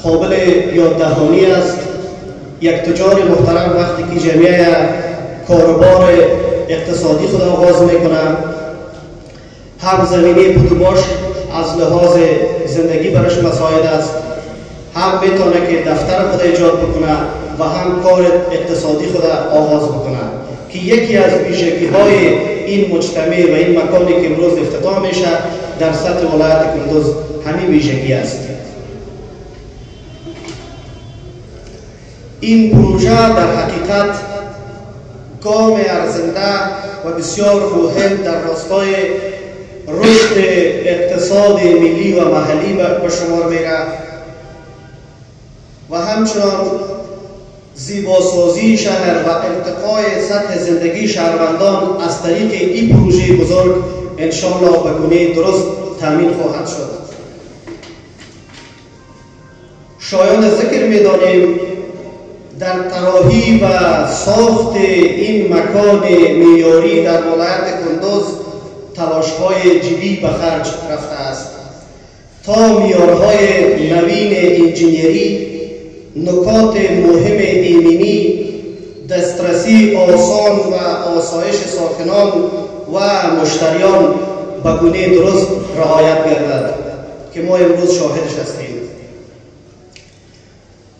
قابل یاددهانی است. یک تجار محترم وقتی که جمعیه کاروبار اقتصادی خود آغاز میکنه، هم زمینه پودوباش از لحاظ زندگی برش مساعد است، هم میتونه که دفتر خود ایجاد بکنه و هم کار اقتصادی خود آغاز بکنه که یکی از ویژگی های این مجتمع و این مکانی که امروز افتتاح میشه در سطح ولایت کندوز همین ویژگی است. این پروژه در حقیقت گام ارزنده و بسیار مهم در راستای رشد اقتصاد ملی و محلی به شمار میره و همچنان زیباسازی شهر و ارتقای سطح زندگی شهروندان از طریق این پروژه بزرگ انشاءالله به گونه درست تامین خواهد شد. شایان ذکر می‌دانیم در طراحی و ساخت این مکان معیاری در ولایت کندوز تلاش‌های جدی به خرج رفته است تا معیارهای نوین انجینیری، نکات مهم ایمنی، دسترسی آسان و آسایش ساکنان و مشتریان به گونه درست رعایت گردد که ما امروز شاهدش هستیم.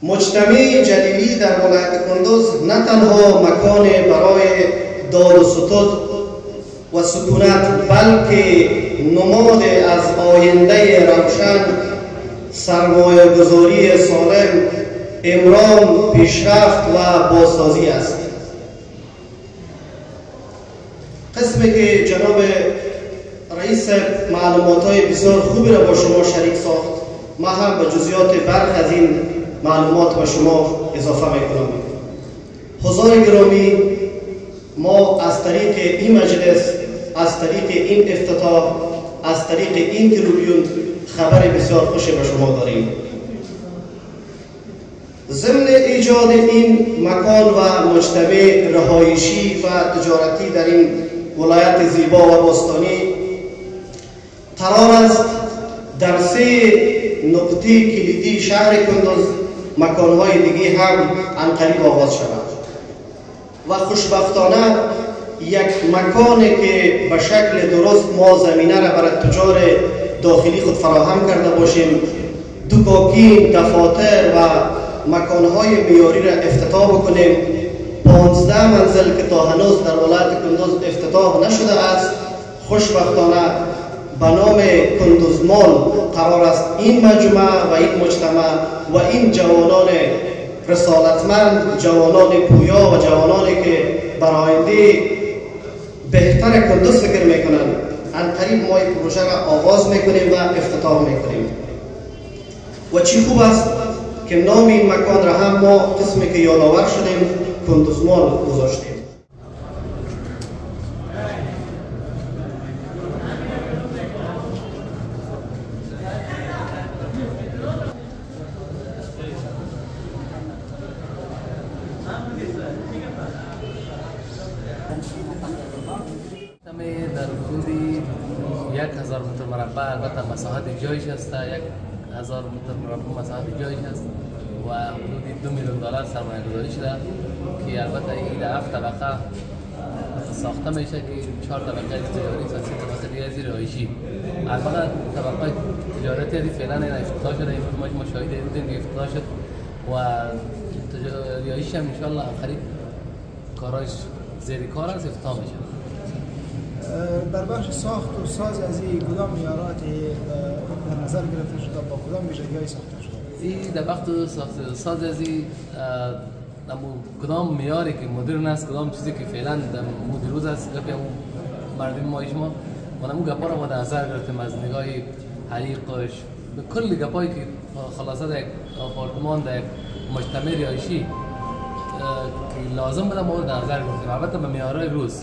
مجتمع جلیلی در ولایت کندوز نه تنها مکان برای داد و ستد و سکونت بلکه نماد از آینده روشن، سرمایه گذاری سالم، امران، پیشرفت و بازسازی است. قسمی که جناب رئیس معلومات‌های بسیار خوبی را با شما شریک ساخت، ما هم به جزئیات برخی از این معلومات به شما اضافه میکنم. حضار گرامی، ما از طریق این مجلس، از طریق این افتتاح، از طریق این تریبیون خبر بسیار خوشی به شما داریم. ضمن ایجاد این مکان و مجتمع رهایشی و تجارتی در این ولایت زیبا و باستانی قرار است در 3 نقطه کلیدی شهر کندوز مکانهای دیگه هم عنقریب آغاز شود و خوشبختانه یک مکانی که به شکل درست ما زمینه را برای تجار داخلی خود فراهم کرده باشیم، دکاکین، دفاتر و مکانهای معیاری را افتتاح بکنیم. 15 منزل که تا هنوز در ولایت کندوز افتتاح نشده است، خوشبختانه به نام کندوز مال قرار است این مجموعه و این مجتمع و این جوانان رسالتمند، جوانان پویا و جوانانی که بر آینده بهتر کندوز فکر میکنند، عنقریب ما این پروژه را آغاز میکنیم و افتتاح میکنیم. و چی خوب است که نام این مکان را هم ما قسمی که یادآور شدیم کندوز مال گذاشتیم. در حدود 1000 متر مربع البته مساحت جایش است، 1000 متر مربع مساحت جایش است و حدود $2 میلیون سرمایه گذاری شده که البته این 7 طبقه ساخته میشه که 4 طبقه تجاری و 3 طبقه دیگه از رهایشی. البته طبقه تجارتی از فعلا افتتاح شده، این ما شاهد بودیم که افتتاح شد و رهایش هم ان شاء الله آخری کاراش زیر کار است، افتتاح میشه. در بخش ساخت و ساز از این کدام معیاراتی در نظر گرفته شده، با کدام ویژگی‌های ساخته شده؟ این در بخش ساخت ساز از این کدام معیاری که مدرن است، کدام چیزی که فعلا در مد روز است، گپی مردم ما شما و نمو گپا را ما در نظر گرفتیم از نگاه حریقش به کل گپایی که خلاصه در یک آپارتمان در یک مجتمع رهایشی که لازم بوده ما در نظر گرفتیم، البته به معیارهای روز.